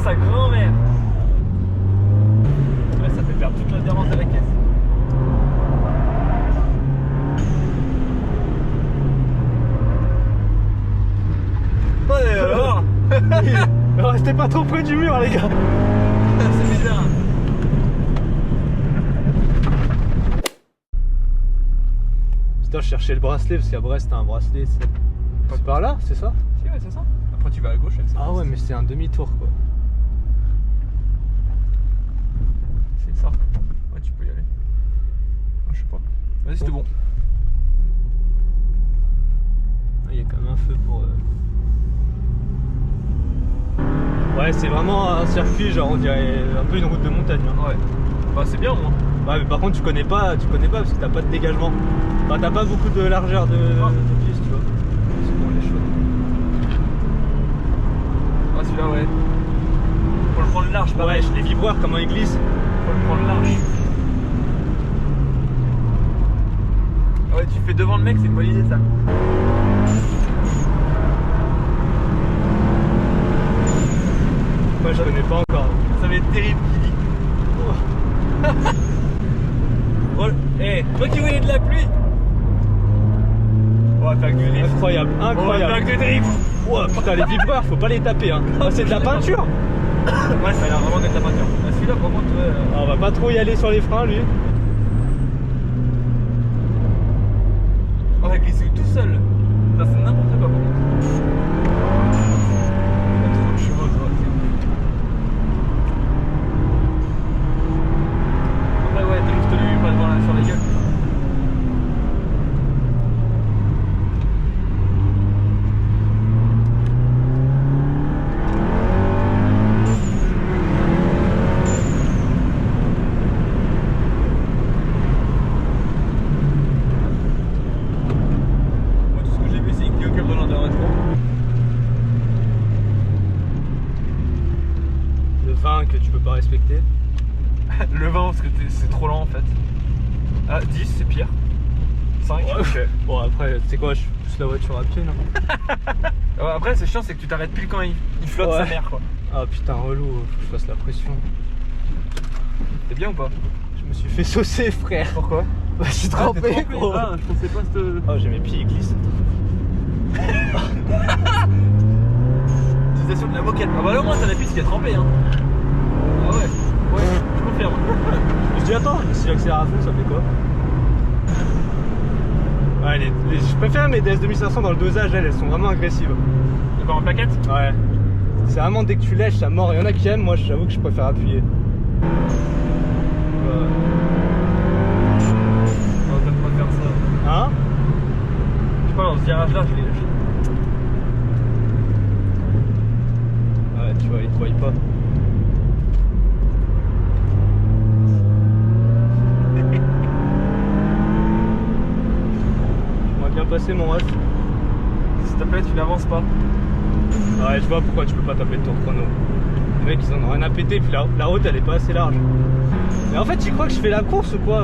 sa grand-mère. Ouais, ça fait perdre toute l'adhérence de la caisse. Ouais, alors Restez pas trop près du mur, les gars. c'est bizarre. Putain, je cherchais le bracelet parce qu'à Brest, t'as un bracelet. C'est par là, c'est ça? Si, ouais, c'est ça. Après, tu vas à gauche. Ah ouais, mais c'est un demi-tour quoi. C'est ça. Ouais, tu peux y aller. Ah, je sais pas. Vas-y, c'est tout bon. Il y a quand même un feu pour. Ouais, c'est vraiment un circuit, genre on dirait un peu une route de montagne. Hein. Ouais. Bah, c'est bien au moins. Ouais, mais par contre, tu connais pas parce que t'as pas de dégagement. Enfin, t'as pas beaucoup de largeur de piste, tu vois. C'est bon, les choses. Ah, celui-là, ouais. Faut le prendre large, pareil. Ouais, les vibreurs, comment ils glissent. Faut le prendre large. Ah ouais, tu fais devant le mec, c'est une bonne idée ça. Moi, je connais pas encore. Ça va être terrible, Kili. Oh, hey, toi qui voulais de la pluie. On va faire que du drift. Incroyable, On va incroyable. faire que du drift. Oh putain, les vibreurs, faut pas les taper. Hein. Oh, c'est de la peinture. Ouais, ça a l'air vraiment d'être la peinture. Ah, celui-là, par contre, Ah, on va pas trop y aller sur les freins, lui. on va glisser tout seul. Ça, c'est n'importe quoi, par contre. Il y a trop de chevaux, ça. Après, ouais, drift lui, pas devant là, sur les gueules. Que tu peux pas respecter. Le 20 parce que c'est trop lent en fait. Ah 10 c'est pire. 5 Ouais. ok. Bon après tu sais quoi, je pousse la voiture à pied non. Ouais, après c'est chiant c'est que tu t'arrêtes pile quand il flotte Ouais. sa mère quoi. Ah putain relou, faut que je fasse la pression. T'es bien ou pas? Je me suis fait saucer frère. Pourquoi? Bah je suis t'es trempé gros. Ah je pensais pas cette... Oh j'ai mes pieds qui glissent. Utilisation de la moquette. Ah bah là au moins t'as la piste qui est trempée hein. Ah ouais, ouais, je confirme. Je dis attends, si j'accélère à fond ça fait quoi? Ouais je préfère mes DS 2500 dans le dosage, elles sont vraiment agressives. T'es pas en plaquette? Ouais. C'est vraiment dès que tu lèches ça mord, il y en a qui aiment, moi j'avoue que je préfère appuyer. On va peut-être pas faire ça. Hein? Je sais pas dans ce virage là je l'ai lâché. Ouais tu vois, ils te voient pas. Bien passé mon ref. S'il te plaît tu n'avances pas. Ouais je vois pourquoi tu peux pas taper le tour chrono. Les mecs ils en ont rien à péter puis la route elle est pas assez large. Mais en fait tu crois que je fais la course ou quoi?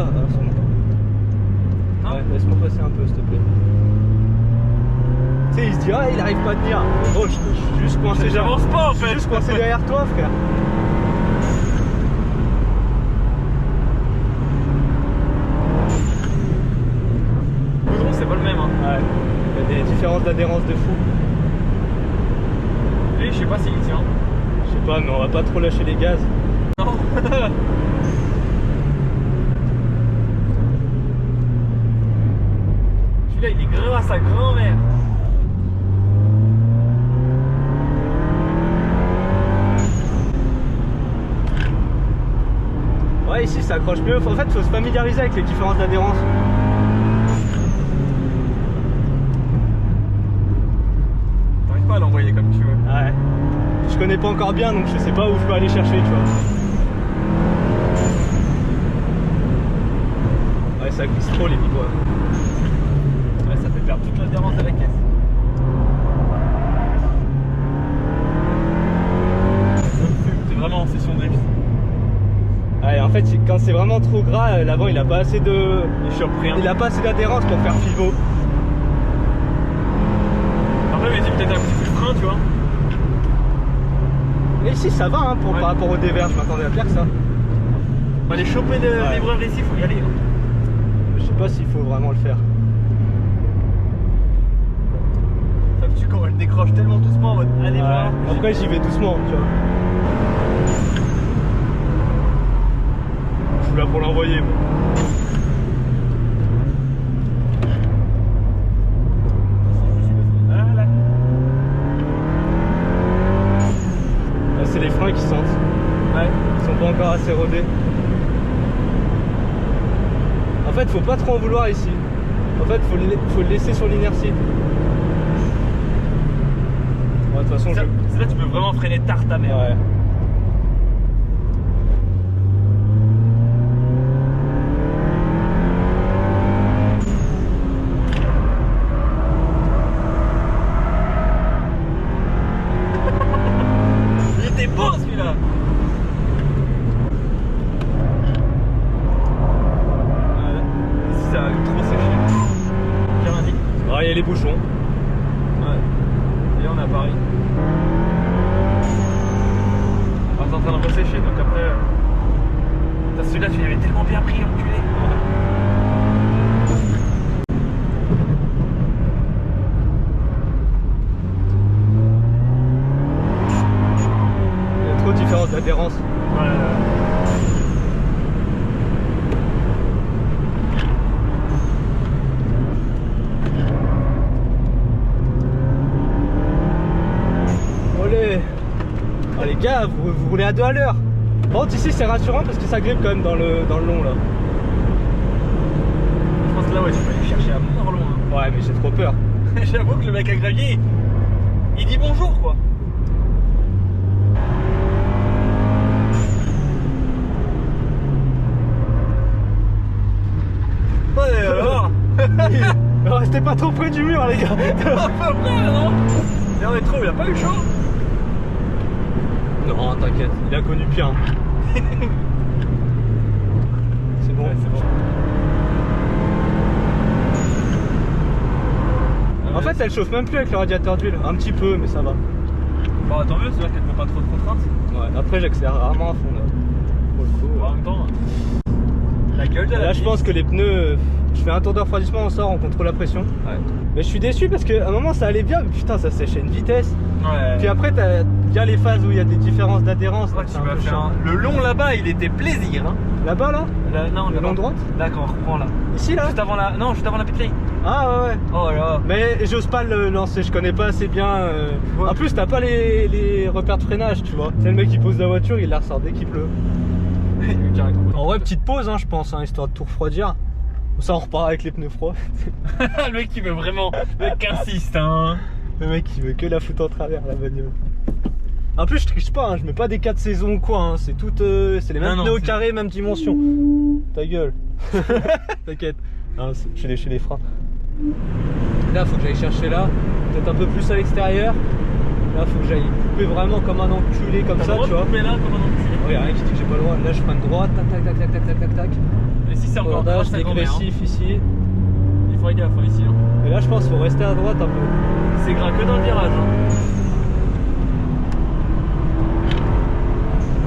Ouais laisse-moi passer un peu s'il te plaît. Tu sais il se dit ah il arrive pas à tenir. Oh je suis juste coincé. J'avance pas en fait. Je suis juste coincé derrière toi frère. C'est pas le même hein. Ouais, il y a des différences d'adhérence de fou. Lui je sais pas s'il tient. Je sais pas mais on va pas trop lâcher les gaz. Non. Celui-là il est gras à sa grand-mère. Ouais ici ça accroche mieux. En fait faut se familiariser avec les différences d'adhérence. T'arrives pas à l'envoyer comme tu veux. Ouais. Je connais pas encore bien donc je sais pas où je peux aller chercher tu vois. Ouais ça glisse trop les vibreurs. Ouais ça fait perdre toute l'adhérence de la caisse. C'est vraiment en session drift. Ouais en fait quand c'est vraiment trop gras, l'avant il a pas assez de. Il est surpris hein. Il a pas assez d'adhérence pour faire pivot. Après mais c'est peut-être un petit coup de frein tu vois. Et ici ça va hein, par rapport au dévers, je m'attendais à pire que ça. On va aller choper des livreurs ici, faut y aller. Je sais pas s'il faut vraiment le faire. Ça me tue quand elle décroche tellement doucement en mode allez voir. Après j'y vais doucement, tu vois. Je suis là pour l'envoyer moi. C'est les freins qui sentent. Ouais. Ils sont pas encore assez rodés. En fait, faut pas trop en vouloir ici. En fait, faut le laisser sur l'inertie. Ouais, de toute façon, c'est là tu peux vraiment freiner tard ta mère. Ouais. Il était beau celui-là. Ici ça va trop sécher. J'ai rien dit. Ah, il y a les bouchons. Ouais. Et là on est à Paris. Ah, t'es en train de ressécher donc après. Celui-là tu l'avais tellement bien pris, enculé. Il y a trop de différence d'adhérence. Ouais. Olé. Oh les gars, vous roulez à 2 à l'heure. Bon, ici c'est rassurant parce que ça grippe quand même dans le long là. Je pense que là ouais tu peux aller chercher à mort loin. Ouais, mais j'ai trop peur. J'avoue que le mec à gravier, il dit bonjour quoi. Ouais alors. Restez pas trop près du mur les gars. À peu près non. Et on est trop, il a pas eu chaud. Non, t'inquiète, il a connu pire. C'est bon, ouais, c'est bon. En fait, elle chauffe même plus avec le radiateur d'huile. Un petit peu, mais ça va. Bon, tant mieux, c'est-à-dire qu'elle ne met pas trop de contraintes. Ouais, après, j'accélère rarement à fond là. Pour le coup. En même temps, la gueule de la Là, je pense que les pneus. Je fais un tour de refroidissement, on sort, on contrôle la pression. Ouais. Mais je suis déçu parce qu'à un moment ça allait bien, mais putain, ça sèche à une vitesse. Ouais. Puis après, il y a les phases où il y a des différences d'adhérence. Ouais, tu vas faire le long là-bas, il était plaisir. Hein. Là-bas là, Non, le long droite. D'accord, reprends là. Ici là. Juste avant la. Non, juste avant la pit lane. Ah ouais ouais. Oh là. Mais j'ose pas le lancer, je connais pas assez bien. Ouais. En plus, t'as pas les repères de freinage, tu vois. C'est le mec qui pose la voiture, il la ressort dès qu'il pleut. En vrai, petite pause, hein, je pense, hein, histoire de tout refroidir. Ça, on repart avec les pneus froids. Le mec qui veut vraiment. Le mec insiste, hein. Le mec qui veut que la foutre en travers, la bagnole. En plus, je triche pas, hein, je mets pas des 4 saisons ou quoi, hein, c'est tout. C'est les mêmes pneus au carré, même dimension. Ta gueule. T'inquiète. Chez les freins. Là, faut que j'aille chercher là. Peut-être un peu plus à l'extérieur. Là, faut que j'aille couper vraiment comme un enculé, comme ça, tu vois. Couper là comme un enculé. Oh, y'a rien qui dit que j'ai pas le droit. Là, je freine droite, tac, tac, tac, tac, tac, tac, tac, tac. Et si c'est encore Cordage dégressif ici. Il faut gaffe ici. Hein. Et là, je pense qu'il faut rester à droite un peu. C'est gras que dans le virage. Hein.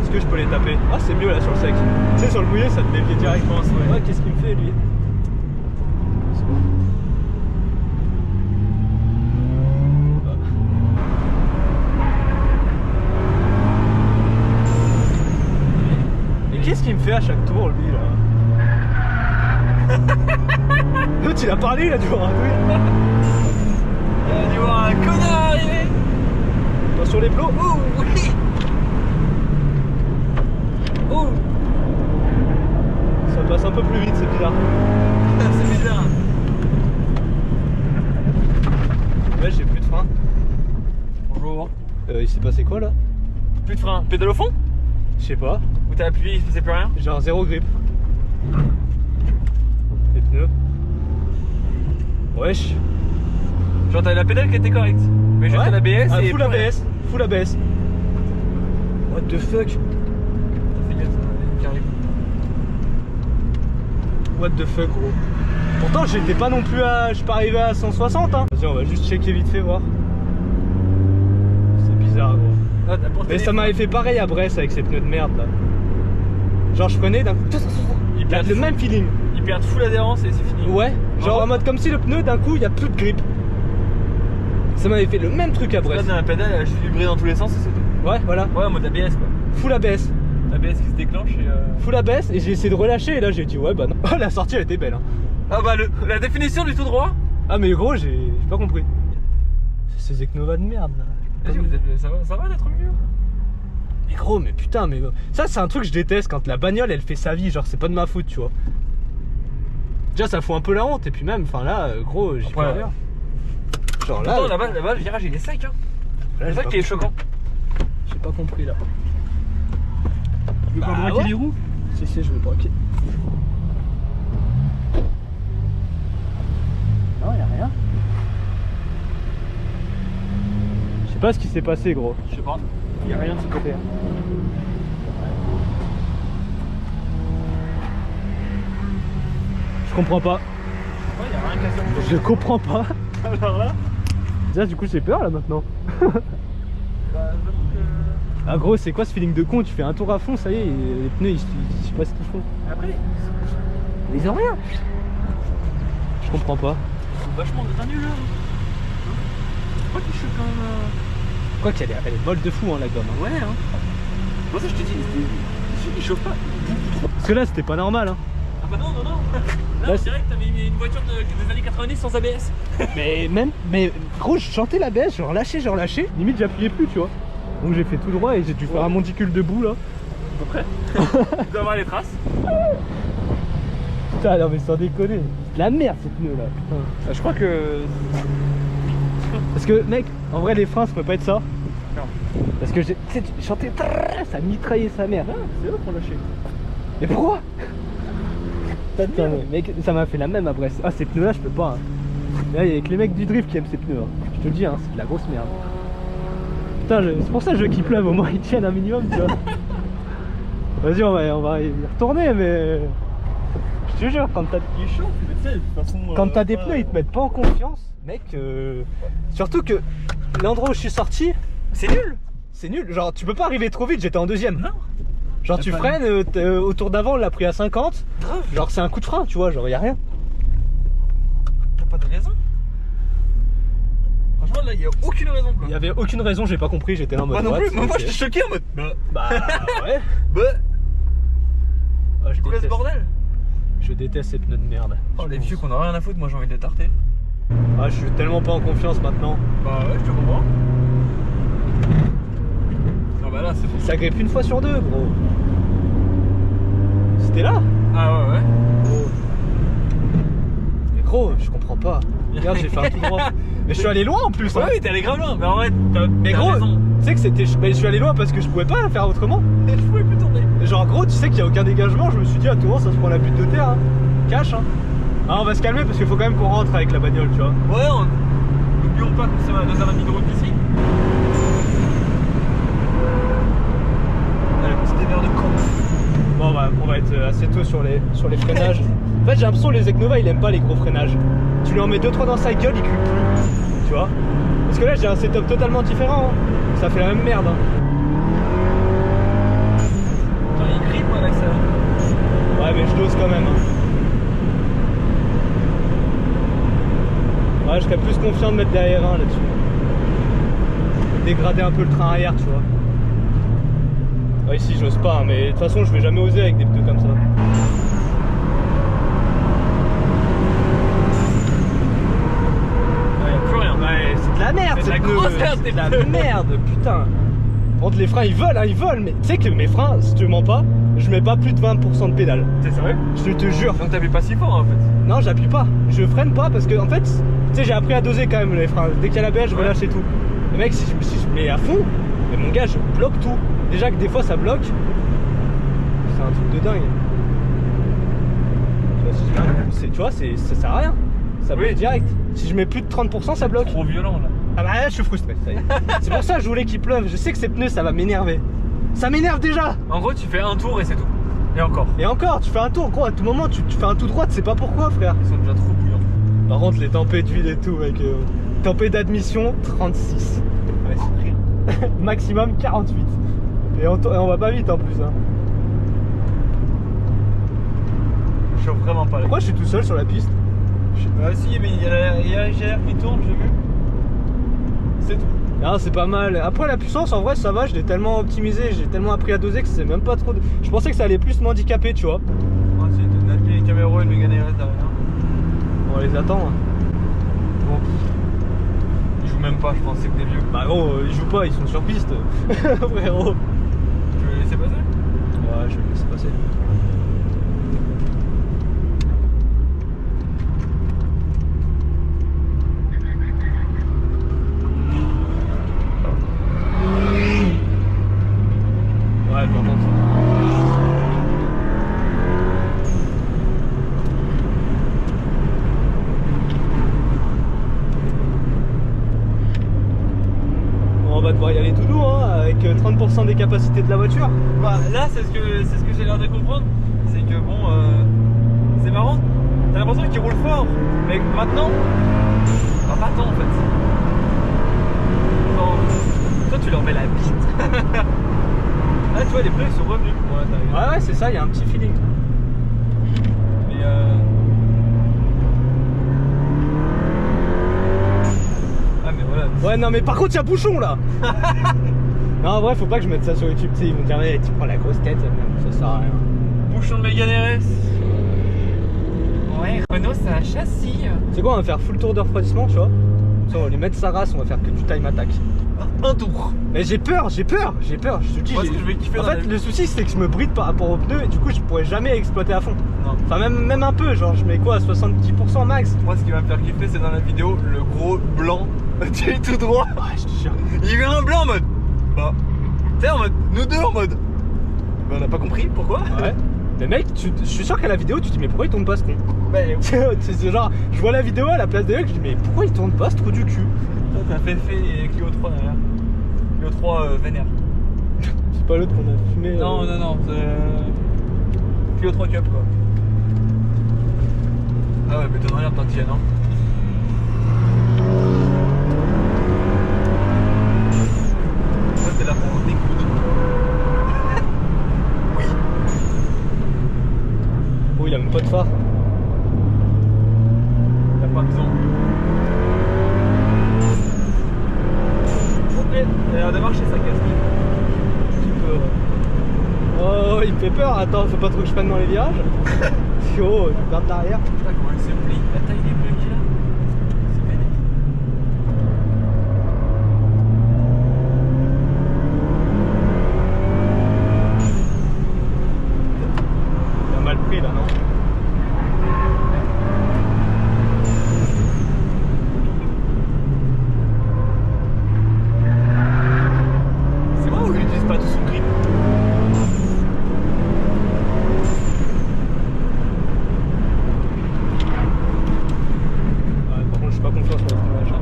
Est-ce que je peux les taper? Ah, c'est mieux là sur le sec. Tu sais, sur le mouillé, ça te dévie direct. Je pense, ouais. Ouais, qu'est-ce qu'il me fait lui? C'est bon. Et qu'est-ce qu'il me fait à chaque tour, lui là? L'autre, il a parlé, il a dû voir un truc. Il a dû voir un connard arriver. Attention les plots. Oh oui. Oh. Ça passe un peu plus vite, c'est bizarre. C'est bizarre. Ouais, j'ai plus de frein. Bonjour. Il s'est passé quoi là? Plus de frein. Pédale au fond? Je sais pas. Ou t'as appuyé, il faisait plus rien? Genre zéro grip. Les pneus. Wesh. Genre t'avais la pédale qui était correcte. Mais juste Ouais. l'ABS Ah, et. full ABS. Full ABS. What the fuck? Fais gaffe, qui arrive. What the fuck gros. Pourtant j'étais pas non plus à. Je suis pas arrivé à 160 hein. Vas-y, on va juste checker vite fait voir. C'est bizarre gros. Ah, t'as porté Mais ça m'avait fait pareil à Brest avec ces pneus de merde là. Genre je prenais d'un coup, Ils perdent le même feeling. Ils perdent full adhérence et c'est fini. Ouais, genre Ouais. en mode comme si le pneu d'un coup il y a plus de grip. Ça m'avait fait le même truc à Là, Brest. dans la pédale, elle a juste vibré dans tous les sens et c'est tout. Ouais, voilà. Ouais, en mode ABS quoi. Full ABS. ABS qui se déclenche et. Full ABS et j'ai essayé de relâcher et là j'ai dit ouais bah non. Oh la sortie elle était belle hein. Ah bah la définition du tout droit. Ah mais gros j'ai pas compris. C'est ces Ecnova de merde là. Vas-y, ça va d'être mieux. Mais gros mais putain mais ça c'est un truc que je déteste quand la bagnole elle fait sa vie, genre c'est pas de ma faute tu vois. Déjà ça fout un peu la honte et puis même enfin là gros j'y peux Ouais. rien. Genre Pourtant, là, là-bas, le virage il est sec hein. là, C'est j'ai ça pas qui est compris. choquant. J'ai pas compris là. Tu veux Bah, pas braquer ouais. les roues? Si je vais braquer. Non y'a rien. Je sais pas ce qui s'est passé gros. Je sais pas. Y'a rien de Super. Je comprends pas. Ouais, y'a rien cassé en Je comprends pas. Alors là, Déjà du coup j'ai peur là maintenant. bah j'avoue que. Ah gros c'est quoi ce feeling de con? Tu fais un tour à fond ça y est, et les pneus ils, je sais pas ce qu'ils font. Après, Mais ils ont rien. Je comprends pas. ils sont vachement détendus là. Pourquoi tu choques quand même Quoi qu'elle elle est molle de fou hein la gomme. Hein. Ouais hein. C'est pour ça que je te dis, ils chauffent pas. Parce que là c'était pas normal hein. Ah bah non. Là, Là, on dirait que t'avais une voiture des années 90 sans ABS. mais gros je chantais la baisse, je relâchais, limite j'appuyais plus tu vois. Donc j'ai fait tout droit et j'ai dû faire un monticule debout là. À peu près. Tu dois avoir les traces. Putain non mais sans déconner. C'est de la merde ces pneus là putain. Je crois que. Parce que mec, en vrai les freins ça peut pas être ça. Non. Parce que tu sais, tu chantais, ça mitraillait sa mère. Ah, c'est eux pour lâcher. Mais pourquoi? Putain, mec, ça m'a fait la même à Brest. Ah, ces pneus là, je peux pas. Hein. Là, il y a que les mecs du drift qui aiment ces pneus. Hein. Je te le dis, hein, c'est de la grosse merde. Putain, c'est pour ça que je veux qu'il pleuve, au moins ils tiennent un minimum, tu vois. Vas-y, on va y retourner, mais. Je te jure, quand t'as des pneus, ils te mettent pas en confiance, mec. Surtout que l'endroit où je suis sorti, C'est nul. c'est nul. Genre, tu peux pas arriver trop vite, j'étais en deuxième. Non. Genre, T'as tu pas freines, au tour d'avant, on l'a pris à 50. Grave. Genre, c'est un coup de frein, tu vois, genre, y a rien. T'as pas de raison. Franchement, là, y a aucune raison quoi. Il y avait aucune raison, j'ai pas compris, j'étais là en mode. Moi non what, plus, moi ok. j'étais choqué en mode. Bah ouais. Ah, je C'est quoi ce déteste. bordel? Je déteste ces pneus de merde. Oh, Je les pense. vieux qu'on a rien à foutre, moi j'ai envie de les tarter. Ah, je suis tellement pas en confiance maintenant. Bah ouais, je te comprends. Ah bah là, c'est bon. Ça grippe une fois sur deux, gros. C'était là. Ah ouais, ouais. Mais gros, je comprends pas. Regarde, j'ai fait un tout droit. Mais je suis allé loin en plus. Ouais, Hein. oui, t'es allé grave loin. Mais en vrai, Mais t'as gros, raison. tu sais que c'était. Mais je suis allé loin parce que je pouvais pas faire autrement. Je pouvais plus tourner. Genre, gros, tu sais qu'il y a aucun dégagement. Je me suis dit, à tout moment, ça se prend la butte de terre. Hein. Cache, hein. Ah, on va se calmer parce qu'il faut quand même qu'on rentre avec la bagnole, tu vois. Ouais, n'oublions pas que c'est à 2h30 de route d'ici. Allez, petit dévers de con. Bon, bah, on va être assez tôt sur les freinages. En fait, j'ai l'impression que les Ecnova, il aime pas les gros freinages. Tu lui en mets 2-3 dans sa gueule, il cuit plus. Tu vois? Parce que là, j'ai un setup totalement différent. Hein. Ça fait la même merde. Hein. Genre, il grippe avec ça. Ouais, mais je dose quand même. Hein. Ouais, je serais plus confiant de mettre derrière un là-dessus. Dégrader un peu le train arrière, tu vois. Ouais, ici, j'ose pas, hein, mais de toute façon, je vais jamais oser avec des pneus comme ça. Ouais, y'a plus rien. Ouais, c'est de la merde, C'est de ces la pneus. grosse merde, C'est tes de la pneus. merde, putain. Entre les freins, ils volent, mais tu sais que mes freins, si tu mens pas, je mets pas plus de 20% de pédale. T'es sérieux? Je te jure. Donc t'appuies pas si fort en fait. Non, j'appuie pas. Je freine pas parce que, en fait, tu sais, j'ai appris à doser quand même les freins. Dès qu'il y a la baie, je relâche et tout. Mais mec, si je mets à fond, mais mon gars, je bloque tout. Déjà que des fois, ça bloque. C'est un truc de dingue. Tu vois, si je mets tu vois, ça sert à rien. Ça bloque Oui. direct. Si je mets plus de 30%, ça bloque. Trop violent là. Ah bah là, je suis frustré. Ça y est. C'est pour ça que je voulais qu'il pleuve. Je sais que ces pneus, ça va m'énerver. Ça m'énerve déjà. En gros, tu fais un tour et c'est tout. Et encore. Et encore, tu fais un tour, gros, à tout moment, tu fais un tout droit, tu sais pas pourquoi, frère. Ils sont déjà trop bouillants. Par contre, les tempêtes d'huile et tout, mec. Tempête d'admission, 36. Ouais, c'est pris. maximum 48. Et on va pas vite en plus. Hein. Je suis vraiment pas là. Pourquoi je suis tout seul sur la piste? Ah si, mais il y a la GR qui tourne, j'ai vu. C'est tout. Non, c'est pas mal. Après la puissance, en vrai, ça va. Je l'ai tellement optimisé, j'ai tellement appris à doser que c'est même pas trop. Je pensais que ça allait plus m'handicaper, tu vois. Ah si, t'as une Alpine Camaro et une Mégane RS derrière. On les attend. Hein. Bon. Ils jouent même pas, je pense, c'est que des vieux. Bah gros, ils jouent pas, ils sont sur piste. Frérot. Tu veux les laisser passer? Ouais, je vais le laisser passer. Ouais, je m'entends. On va devoir y aller tout doux, hein, avec 30% des capacités de la voiture. Bah là, c'est ce que j'ai l'air de comprendre. C'est que bon, c'est marrant. T'as l'impression qu'ils roulent fort. Mais maintenant, bah, pas tant en fait. Toi, tu leur mets la bite. Ah, tu vois, les pneus ils sont revenus. Ouais, c'est ça, il y a un petit feeling. Mais ah, mais voilà. Ouais, non, mais par contre, il y a bouchon là. Non, en vrai, faut pas que je mette ça sur YouTube. Tu sais, ils vont dire, hey, tu prends la grosse tête, ça sert à rien. Bouchon de Mégane RS. Ouais, Renault, c'est un châssis. C'est quoi, on va faire full tour de refroidissement, tu vois. Ça, on va lui mettre sa race, on va faire que du time attack. Un tour. Mais j'ai peur, je te dis. Moi, ce que je vais kiffer En dans fait, la vie. le souci, c'est que je me bride par rapport aux pneus et du coup, je pourrais jamais exploiter à fond. Non. Enfin, même un peu, genre, je mets quoi, 70% max. Moi, ce qui va me faire kiffer, c'est dans la vidéo le gros blanc. Tu es tout droit. Ouais, je te jure. Il y a eu un blanc en mode. Bah. Tu sais, en mode. Nous deux en mode. Bah, on n'a pas compris pourquoi. Ouais. Mais mec, je suis sûr qu'à la vidéo, tu te dis, mais pourquoi il tourne pas ce con? Bah, C'est genre, je vois la vidéo à la place des mecs, je dis, mais pourquoi il tourne pas ce trou du cul? t'as fait et Clio 3 derrière. Clio 3 vénère. C'est pas l'autre qu'on a fumé. Non, c'est. Clio 3 Cup quoi. Ah ouais, mais t'en as l'air t'en tiens, non? Ça, c'est là pour on écoute. Oui. Oh, il a même pas de phare. T'as pas besoin. Ok, il a l'air de marcher sa casquette. Un petit peu. Oh, il me fait peur. Attends, faut pas trop que je prenne dans les virages. Oh, je perds l'arrière. Putain, comment elle se plie. La taille des pneus qu'il a. C'est vénère. Il a mal pris là, non? C'est moi ou il utilise pas tout son grip? Ouais, par contre, je suis pas confiant sur le freinage.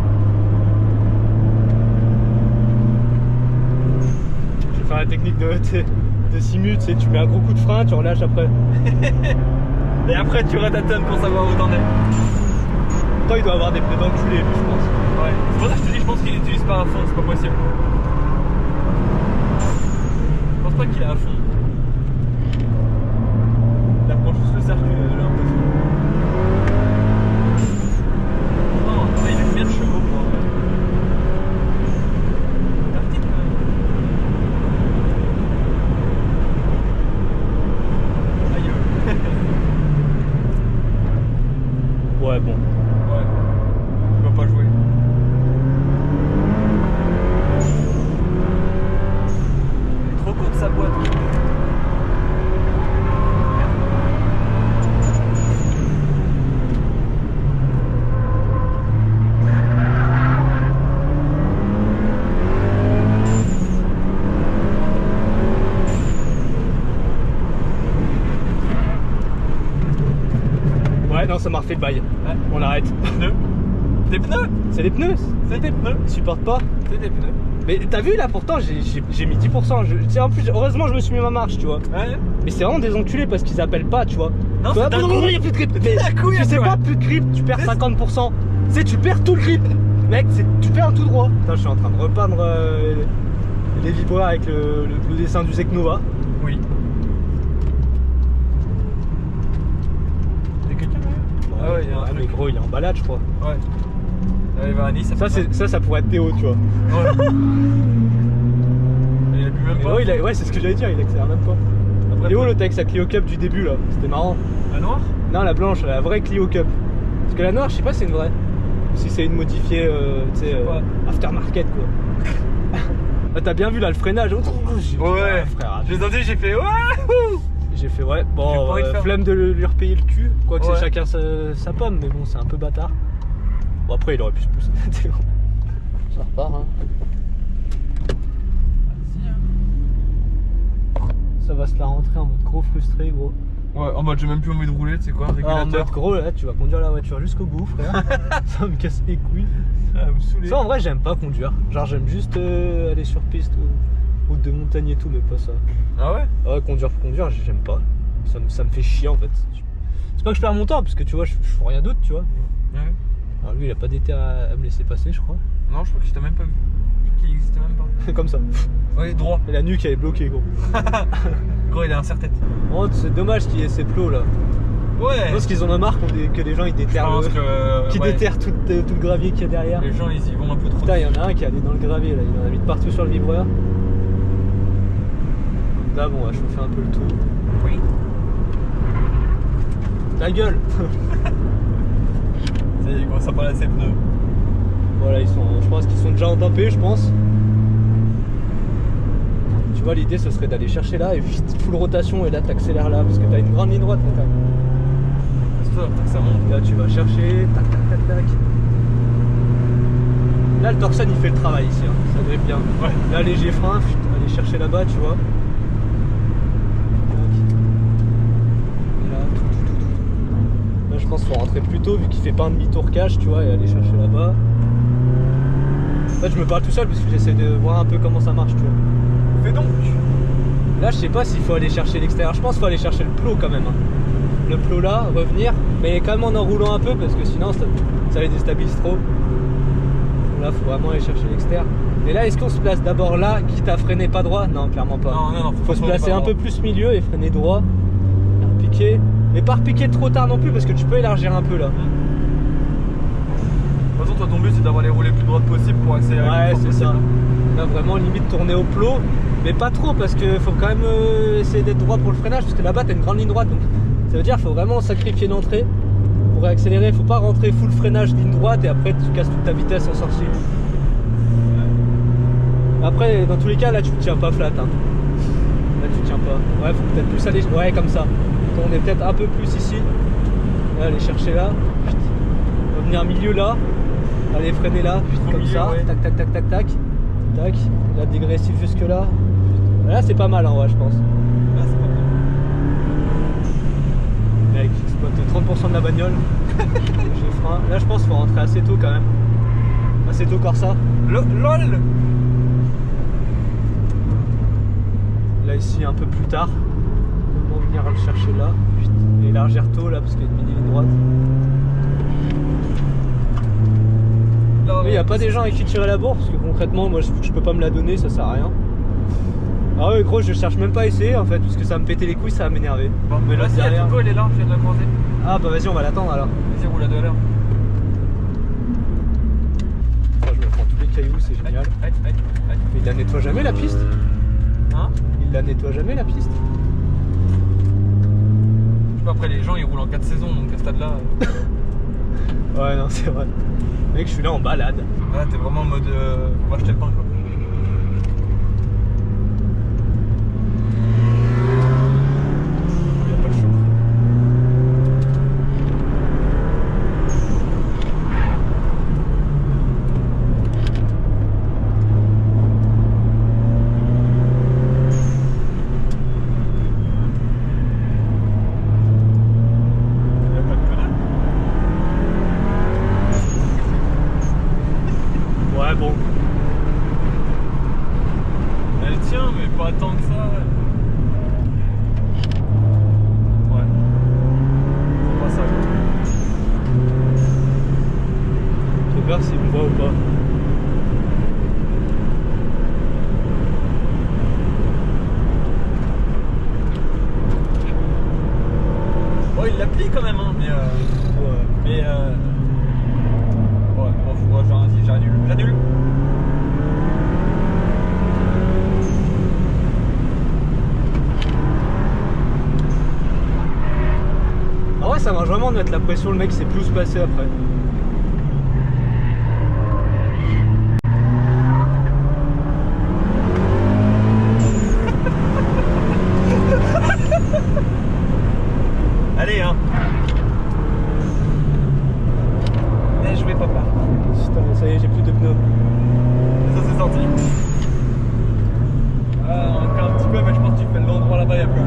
Je vais faire la technique de simu, tu sais, tu mets un gros coup de frein, tu relâches après. Et après tu ratatonnes pour savoir où t'en es. Toi, il doit avoir des pneus d'enculé, lui, je pense. Ouais. C'est pour ça que je te dis, je pense qu'il n'utilise pas à fond, c'est pas possible. Je pense pas qu'il est à fond. Il approche juste le circuit, j'ai l'impression. Non, il a combien de chevaux pour. La petite quand même. Aïe. Ouais, bon. Ouais. Il va pas jouer. Elle est trop courte sa boîte. Ouais, non, ça m'a refait le bail. Ouais. On arrête. Pneus. Des pneus. C'est des pneus. C'est des pneus. Ils supportent pas. C'est des pneus. Mais t'as vu là, pourtant, j'ai mis 10%. Tu sais, en plus, heureusement, je me suis mis ma marche, tu vois. Ouais. Mais c'est vraiment des enculés parce qu'ils appellent pas, tu vois. Non, Tu vois, c'est d'un non, coup. non, il y a plus de grip. Mais D'un coup, il y a tu sais plus, pas, ouais. plus de grip, tu perds C'est- 50%. Tu sais, tu perds tout le grip. Mec, tu perds tout droit. Putain, je suis en train de repeindre Les vibreurs avec le dessin du Zec Nova. Oui. Il y a quelqu'un derrière? Ah ouais, il y a un mais truc. gros, il est en balade, je crois. Ouais. Là, il va à Nice. Ça pourrait être Théo, tu vois. Ouais. Il a bu même pas. Ouais, c'est ce que j'allais dire, il accélère même pas. Après, Théo, l'autre avec sa Clio Cup du début là, c'était marrant. La noire? Non, la blanche, la vraie Clio Cup. Parce que la noire, je sais pas si c'est une vraie. Ou si c'est une modifiée, tu sais, aftermarket quoi. Ah, t'as bien vu là le freinage. Ouais, frère. j'ai tenté, j'ai fait ouais. J'ai fait ouais, J'ai pas bon, envie de faire. flemme de lui repayer le cul. Quoique Ouais. c'est chacun sa pomme, mais bon, c'est un peu bâtard. Bon, après, il aurait pu se pousser. Ça repart, hein. Ça va se la rentrer en mode gros frustré, gros. Ouais, en mode j'ai même plus envie de rouler, tu sais quoi, Ah, en régulateur. mode gros, là, tu vas conduire la voiture jusqu'au bout, frère. Ça me casse les couilles. Ça va me saouler. Ça, en vrai, j'aime pas conduire. Genre, j'aime juste aller sur piste, route de montagne et tout, mais pas ça. Ah ouais? Ouais, conduire pour conduire, j'aime pas. Ça me fait chier en fait. C'est pas que je perds mon temps, parce que tu vois, je fais rien d'autre, tu vois. Ouais. Alors lui, il a pas d'été à me laisser passer, je crois. Non, je crois qu'il t'a même pas vu. Je crois qu'il existait même pas. Comme ça. Ouais, droit. Et la nuque, elle est bloquée, gros. Gros, il a un serre-tête. Oh, c'est dommage qu'il y ait ces plots là. Ouais. Je pense qu'ils en ont marre que les gens ils Je déterrent, pense que. qu'ils ouais, déterrent tout le gravier qu'il y a derrière. les gens ils y vont un peu trop. Putain, il y en a un qui est allé dans le gravier là, il en a mis de partout sur le vibreur. Là, bon, on va chauffer un peu le tout. Oui. Ta gueule. Ça y est, il commence à parler à ses pneus. Voilà, je pense qu'ils sont déjà entampés, je pense. Tu vois, l'idée ce serait d'aller chercher là et vite full rotation et là t'accélères là parce que t'as une grande ligne droite là. C'est toi, que ça monte. Là tu vas chercher, tac tac tac tac. Là le Torsen il fait le travail ici, hein. Ça drive bien. Ouais. Là léger frein, aller chercher là-bas, tu vois. Tac. Et là, tout. Là je pense qu'il faut rentrer plus tôt vu qu'il fait pas un demi-tour cache, tu vois, et aller chercher là-bas. En fait je me parle tout seul parce que j'essaie de voir un peu comment ça marche, tu vois. Fais donc. Là je sais pas s'il faut aller chercher l'extérieur, je pense qu'il faut aller chercher le plot quand même. Hein. Le plot là, revenir, mais quand même en enroulant un peu parce que sinon ça les déstabilise trop. Là faut vraiment aller chercher l'extérieur. Et là est-ce qu'on se place d'abord là, quitte à freiner pas droit? Non, clairement pas. Non, Faut se placer un peu plus milieu et freiner droit. Et repiquer. Mais pas repiquer trop tard non plus parce que tu peux élargir un peu là. De toute façon, toi ton but c'est d'avoir les roues les plus droites possible pour accélérer. Ouais, le plus c'est fort ça. possible. Là vraiment limite tourner au plot, mais pas trop parce que faut quand même essayer d'être droit pour le freinage parce que là-bas t'as une grande ligne droite, donc ça veut dire qu'il faut vraiment sacrifier l'entrée pour accélérer. Faut pas rentrer full freinage ligne droite et après tu casses toute ta vitesse en sortie. Après dans tous les cas là tu tiens pas flat, hein. Là tu tiens pas. Ouais, faut peut-être plus aller, ouais, comme ça. Tourner peut-être un peu plus ici. Là, aller chercher là. Revenir milieu là. Allez, freiner là, Au comme milieu, ça, ouais. tac tac tac tac tac, tac, là dégressif jusque là. Là c'est pas mal en vrai je pense. Là c'est pas mal. Mec, exploite 30% de la bagnole. J'ai frein. Là je pense qu'il faut rentrer assez tôt quand même. Assez tôt Corsa. LOL. Là ici un peu plus tard. Comment venir le chercher là. Et élargir tôt là parce qu'il y a une mini ligne droite. Il n'y a pas des gens avec qui tirer la bourre parce que concrètement moi je peux pas me la donner, ça sert à rien. Ah ouais gros je cherche même pas à essayer en fait parce que ça va me pétait les couilles, ça va m'énerver. Bon, Mais là là si derrière. Tuco elle est là, je viens de la croiser. Ah bah vas-y on va l'attendre alors. Vas-y, roule à 2 à l'heure. Moi, je me prends tous les cailloux, c'est génial. Aïe. Mais il la nettoie jamais la piste. Hein? Il la nettoie jamais la piste. Je sais pas, après les gens ils roulent en 4 saisons donc à ce stade là. Ouais non c'est vrai. Mec je suis là en balade. Là t'es vraiment en mode on va acheter le pain quoi. Il y a pas le choix. Il y a pas de pédale. Ouais bon. Elle tient mais pas tant que ça. Ouais. C'est pas ça quoi. J'ai peur s'il me voit ou pas. temps de mettre la pression, le mec sait plus se passer après. Allez hein. Bien joué papa. Putain, ça y est, j'ai plus de pneus. Ça c'est sorti. Ah, encore un petit peu, mais je pense que tu fais l'endroit là-bas, il y a plus.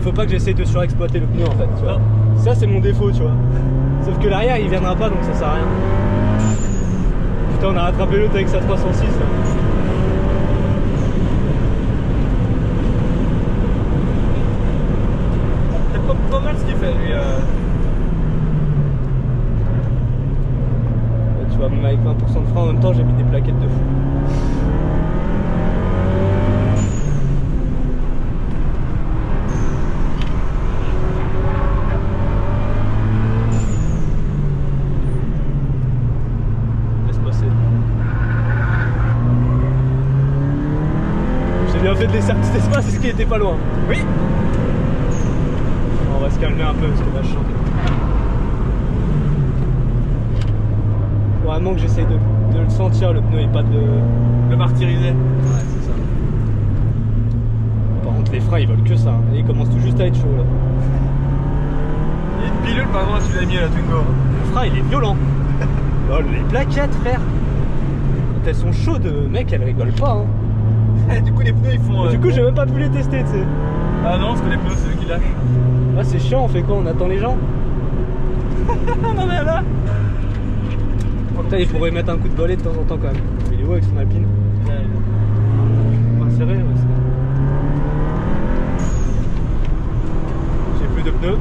Faut pas que j'essaye de surexploiter le pneu en fait, tu vois. Ça c'est mon défaut, tu vois. Sauf que l'arrière il viendra pas donc ça sert à rien. Putain, on a rattrapé l'autre avec sa 306 là. C'est pas mal ce qu'il fait lui. Tu vois, même avec 20% de frein en même temps j'ai mis des plaquettes de fou. J'ai bien fait de laisser un petit espace, c'est ce qui était pas loin. Oui. On va se calmer un peu parce que là je chante. Faut vraiment que j'essaye de le sentir le pneu et pas de le martyriser. Ouais, c'est ça. Par contre les freins ils veulent que ça, hein. Et ils commencent tout juste à être chauds là. Il y a une pilule par contre tu l'as mis à la Twingo. Le frein il est violent. Oh, les plaquettes frère. Quand elles sont chaudes, mec elles rigolent pas hein. Du coup les pneus ils font... Du coup j'ai même pas pu les tester tu sais. Ah non parce que les pneus c'est eux qui lâchent. Ah c'est chiant, on fait quoi? On attend les gens? Non mais là. Putain il pourrait mettre un coup de balai de temps en temps quand même. Il est où avec son Alpine? On va serrer, ouais, j'ai plus de pneus.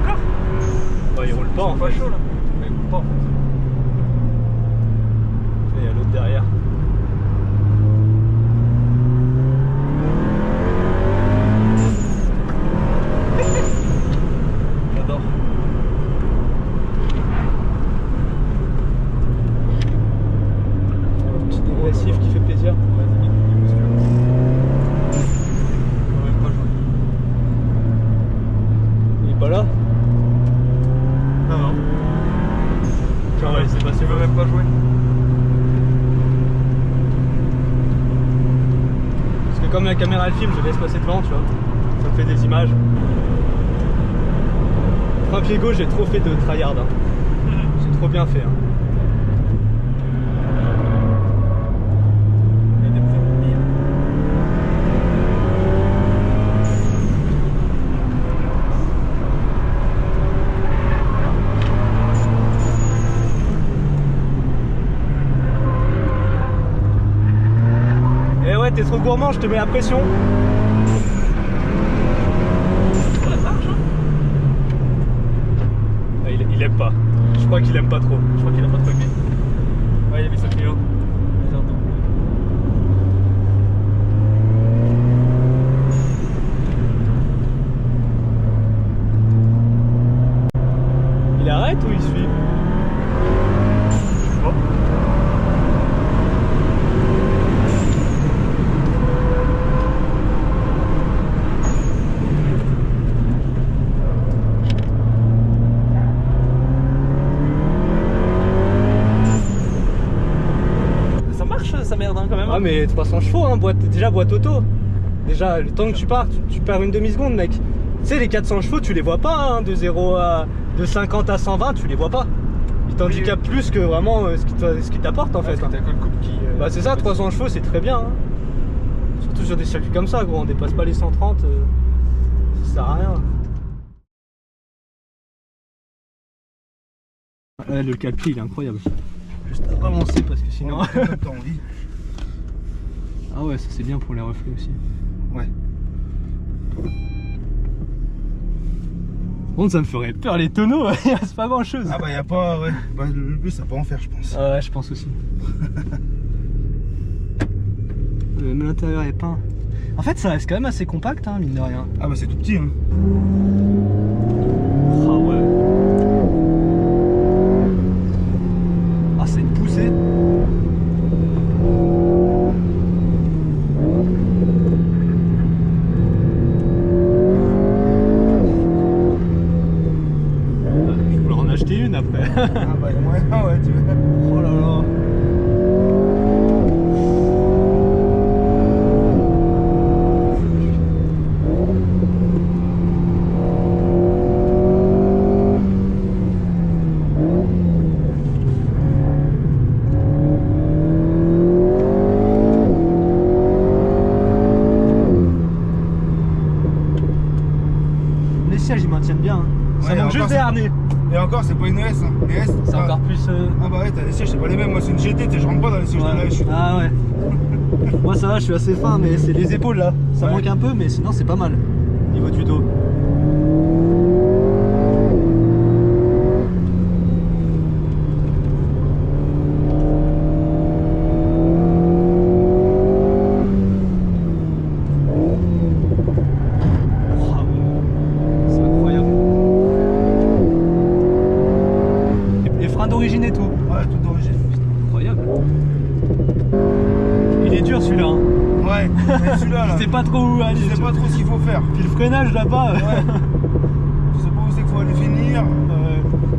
Encore? Ouais il roule pas en fait. fait. Pas chaud là. Mais il roule pas en fait. Il y a l'autre derrière. J'adore. Un petit dégressif qui fait plaisir. Ouais, c'est bien, parce que... On va même pas jouer. Il est pas là? Non non. Tiens, on va laisser passer. Tu veux même pas jouer? Parce que comme la caméra elle filme, je laisse passer devant, tu vois. Ça me fait des images. Frein pied gauche, j'ai trop fait de tryhard. Hein. J'ai trop bien fait. Hein. Il y a des pneus pires. Eh ouais, t'es trop gourmand, je te mets la pression. Ça marche hein? Ah, il aime pas. Je crois qu'il aime pas trop. Je crois qu'il a pas trop aimé. Ouais, il a mis 5 kilos. Il arrête ou il suit? Je sais pas. Ça marche sa merde hein, quand même. Ah mais 300 chevaux, hein, déjà boîte auto. Déjà, le temps que tu pars, tu perds une demi-seconde mec. Tu sais les 400 chevaux tu les vois pas hein, de 0 à... de 50 à 120 tu les vois pas. Ils t'handicapent plus que vraiment ce qui t'apporte en fait. T'as que le couple qui... Bah c'est ça, 300 chevaux c'est très bien. Hein. Surtout sur des circuits comme ça gros, on dépasse pas les 130, ça sert à rien. Ouais, le calpi il est incroyable. Juste à avancer parce que sinon... Ah ouais ça c'est bien pour les reflets aussi. Ouais. Bon ça me ferait peur les tonneaux, il reste pas grand chose. Ah bah y a pas, ouais. Bah, le bus ça peut en faire je pense. Ah ouais je pense aussi. Même l'intérieur est peint. En fait ça reste quand même assez compact hein, mine de rien. Ah bah c'est tout petit hein. Ah ouais. Ah c'est une poussée. tiennent bien. Hein. Ça Ouais, manque juste des harnais. Et encore, c'est pas une ES. Hein. Les S, C'est encore plus. Ah bah ouais, t'as les sièges, c'est pas les mêmes. Moi, c'est une GT, je rentre pas dans les sièges de là. Je suis... Ah ouais. Moi ça va, je suis assez fin, mais c'est les épaules là. Ça manque un peu, mais sinon c'est pas mal. Niveau du dos. D'origine et tout. Ouais, tout d'origine. Incroyable. Il est dur celui-là. Hein. Ouais, mais celui-là là. Je sais pas trop où aller. Je sais pas trop ce qu'il faut faire. Puis le freinage là-bas. Ouais. Je sais pas où c'est qu'il faut aller finir.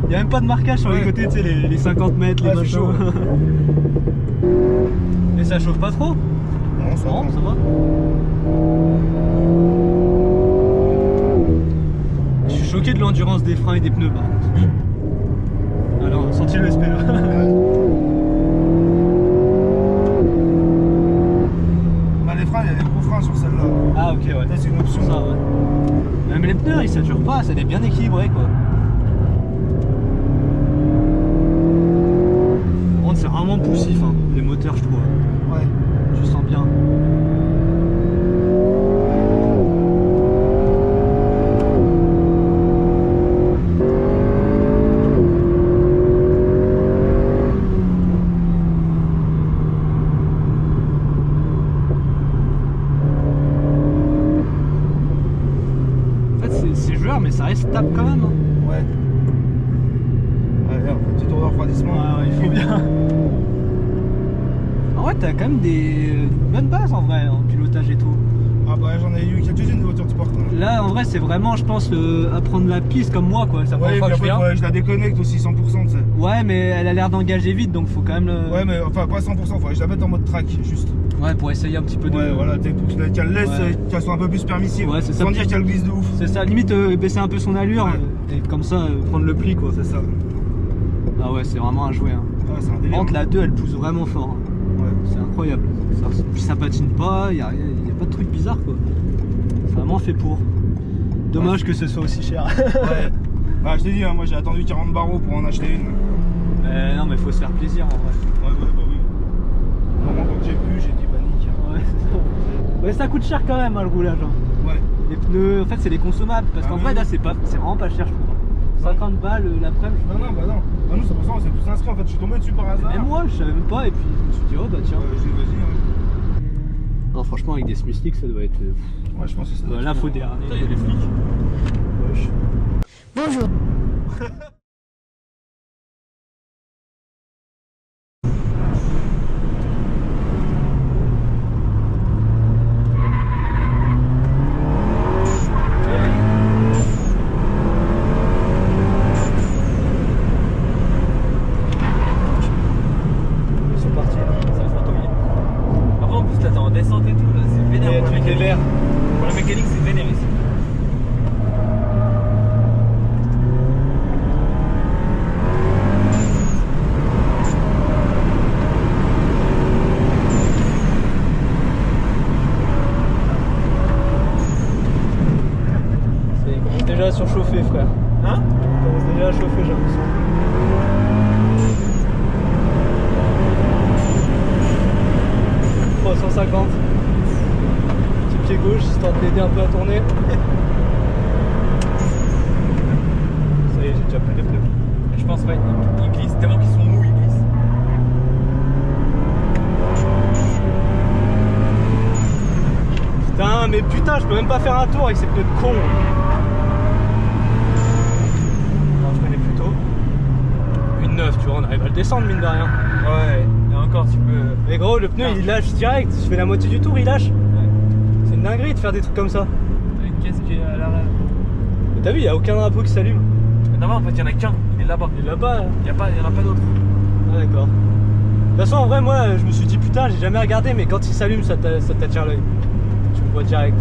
Il y a même pas de marquage sur les côtés, tu sais, les 50 mètres, les machins. Chaud. Et ça chauffe pas trop? Non, ça va. Ça va. Je suis choqué de l'endurance des freins et des pneus par contre. Alors, senti le SP là. Bah, les freins, il y a des gros freins sur celle-là. Ah ok, ouais. C'est une option. Ça, ouais. Même les pneus, ils saturent pas, ça est bien équilibré quoi. Par contre, c'est vraiment poussif, hein, les moteurs, je trouve. Ouais. Tu sens bien. Mais ça reste stable quand même. Hein. Ouais. Ouais, un petit tour de refroidissement. Ouais, il faut bien. En vrai, t'as quand même des bonnes bases en vrai, en pilotage et tout. Ah bah j'en ai eu quelques-unes de voitures de sport. Hein. Là, en vrai, c'est vraiment, je pense, apprendre la piste comme moi, quoi. Ça ouais, après, je la déconnecte aussi 100%, tu sais. Ouais, mais elle a l'air d'engager vite, donc faut quand même le... Ouais, mais enfin, pas 100%, faut que je la mette en mode track, juste. Ouais, pour essayer un petit peu de... Ouais, voilà, pour qu'elle laisse, qu'elle soit un peu plus permissive. Ouais, c'est ça. Sans dire qu'elle glisse de ouf. C'est ça, limite baisser un peu son allure, et comme ça, prendre le pli, quoi. C'est ça. Ah ouais, c'est vraiment un jouet. Hein. Ouais, c'est un délire. Entre la 2, elle pousse vraiment fort. Hein. Ouais. C'est incroyable. Puis ça patine pas, y a pas de trucs bizarres, quoi. C'est vraiment fait pour. Dommage que ce soit aussi cher. Ouais. Bah, je t'ai dit, hein, moi j'ai attendu 40 barreaux pour en acheter une. Non, mais faut se faire plaisir en vrai. Ouais, bah oui. Vraiment, quand j'ai pu, j'ai dit panique. Ouais, c'est ça. Ouais, ça coûte cher quand même, hein, le roulage. Hein. Ouais. Les pneus, en fait, c'est les consommables. Parce qu'en vrai, là, c'est vraiment pas cher, je trouve. 50 balles l'après-midi. Non, bah non. Bah, nous, c'est pour ça qu'on s'est tous inscrits. En fait, je suis tombé dessus par hasard. Et moi, je savais même pas. Et puis, je me suis dit, oh bah tiens. J'ai dit, vas-y. Ouais. Non, franchement, avec des smistiques, ça doit être. Ouais, je pense que c'est ça. Là, faut des harnais. Il y a des flics. Wesh. Bonjour. Ils sont partis. Ça va fantômer. Après, en plus, là, t'es en descente et tout, là, c'est vénère. Et Pour tu la mets des mécanique. verres. Pour la mécanique, c'est vénère ici. Il commence déjà à surchauffer, frère. Hein? Il commence déjà à chauffer, j'ai l'impression. Oh, 150. Petit pied gauche, histoire de l'aider un peu à tourner. Ça y est, j'ai déjà plus les pneus. Je pense pas, ils glissent tellement qu'ils sont mous, ils glissent. Putain, mais putain, je peux même pas faire un tour avec ces pneus de con. Non, je connais plutôt. Une 9, tu vois, on arrive à le descendre, mine de rien. Ouais, et encore, tu peux. Mais gros, le pneu il lâche direct. Je fais la moitié du tour, il lâche. C'est une dinguerie de faire des trucs comme ça. T'as une caisse qui est à l'arrière. Mais t'as vu, il n'y a aucun drapeau qui s'allume. Non, en fait, il y en a qu'un, il est là-bas. Il est là-bas. Là. Il y en a pas d'autres. Ah, d'accord. De toute façon, en vrai, moi, je me suis dit putain, j'ai jamais regardé, mais quand il s'allume, ça t'attire l'œil. Tu le vois direct.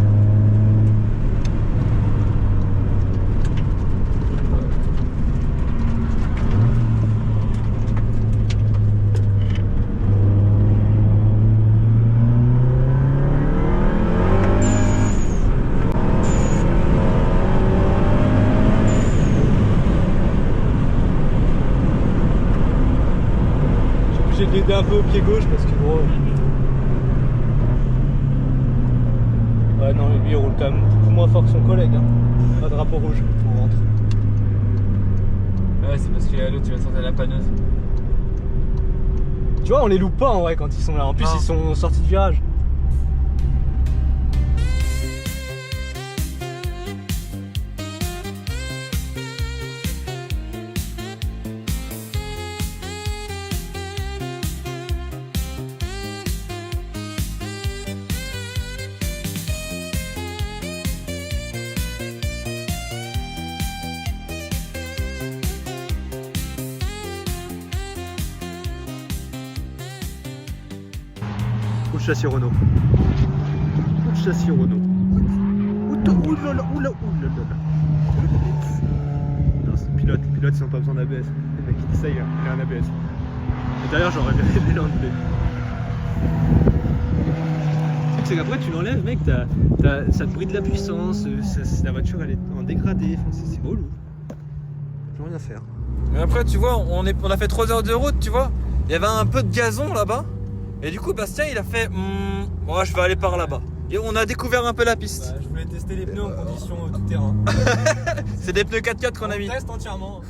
bien un peu au pied gauche parce que gros. Ouais, non, mais lui il roule quand même beaucoup moins fort que son collègue. Hein. Pas de drapeau rouge, on rentre. Ouais, c'est parce que l'autre il va sortir la panneuse. Tu vois, on les loupe pas en vrai quand ils sont là. En plus, ils sont sortis de virage. Ou le châssis Renault. Ou le châssis Renault. Oulala. Non, c'est pilote, ils n'ont pas besoin d'ABS. Le mec qui dit ça, il a un ABS. Et d'ailleurs, j'aurais bien aimé l'enlever. Le truc, c'est qu'après, tu l'enlèves, mec, ça te bride la puissance, la voiture elle est en dégradé, enfin, c'est relou. Je peux rien faire. Mais après, tu vois, on a fait 3 heures de route, tu vois. Il y avait un peu de gazon là-bas. Et du coup, Bastien, il a fait moi, je vais aller par là-bas. Et on a découvert un peu la piste. Bah, je voulais tester les pneus en condition tout terrain. C'est des pneus 4x4 qu'on a mis. Teste entièrement.